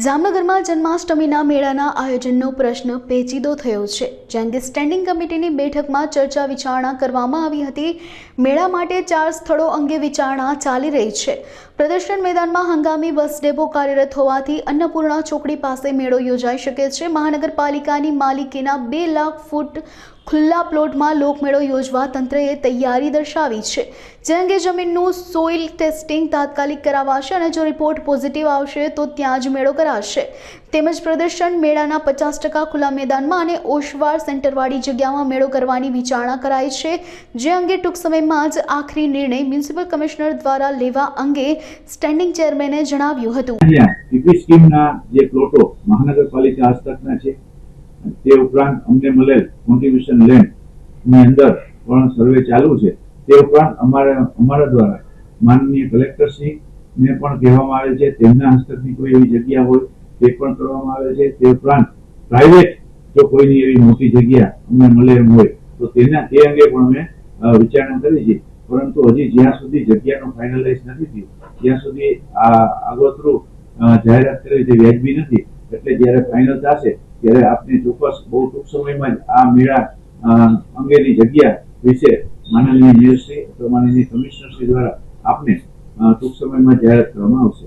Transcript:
જામનગરમાં જન્માષ્ટમીના મેળાના આયોજનનો પ્રશ્ન પેચીદો થયો છે. જે અંગે સ્ટેન્ડિંગ કમિટીની બેઠકમાં ચર્ચા વિચારણા કરવામાં આવી હતી. મેળા માટે 4 સ્થળો અંગે વિચારણા ચાલી રહી છે. પ્રદર્શન મેદાનમાં હંગામી બસ ડેપો કાર્યરત હોવાથી અન્નપૂર્ણા ચોકડી પાસે મેળો યોજાઈ શકે છે. મહાનગરપાલિકાની માલિકીના 2 લાખ ફૂટ ખુલ્લા પ્લોટમાં લોકમેળો યોજવા તંત્રએ તૈયારી દર્શાવી છે. જે અંગે જમીનનું સોઇલ ટેસ્ટિંગ તાત્કાલિક કરાવાશે અને જો રિપોર્ટ પોઝિટિવ આવશે તો ત્યાં જ મેળો કરાશે. તેમજ પ્રદર્શન મેળાના 50% ખુલ્લા મેદાનમાં અને ઓશવાર સેન્ટરવાળી જગ્યામાં મેળો કરવાની વિચારણા કરાઈ છે. જે અંગે ટૂંક સમયમાં જ આખરી નિર્ણય મ્યુનિસિપલ કમિશનર દ્વારા લેવા અંગે સ્ટેન્ડિંગ ચેરમેને જણાવ્યું હતું. પીપી સ્કીમના જે પ્લોટો મહાનગરપાલિકા હસ્તકના છે તે ઉપરાંત અમને મળેલ કોન્ટ્રીબ્યુશન લેન્ડ ની અંદર પણ સર્વે ચાલુ છે. તે ઉપરાંત અમારા દ્વારા માનનીય કલેક્ટરશ્રી ને પણ કહેવામાં આવે છે તેમના હસ્તકની કોઈ એવી જગ્યા હોય તે પણ કરવામાં આવે છે. તે ઉપરાંત પ્રાઇવેટ જો કોઈની એવી મોટી જગ્યા અમને મળે એમ હોય તો તે અંગે પણ અમે વિચારણા કરી છે. પરંતુ હજી જ્યાં સુધી જગ્યાનો ફાઇનલાઇઝ નથી થયું ત્યાં સુધી આ આગોતરું જાહેરાત કરવી તે વ્યાજબી નથી. એટલે જ્યારે ફાઇનલ થશે ત્યારે આપને ચોક્કસ બહુ ટૂંક સમયમાં જ આ મેળા અંગેની જગ્યા વિશે માનનીય મેયરશ્રી અથવા માનનીય કમિશનરશ્રી દ્વારા આપને ટૂંક સમયમાં જાહેરાત કરવામાં આવશે.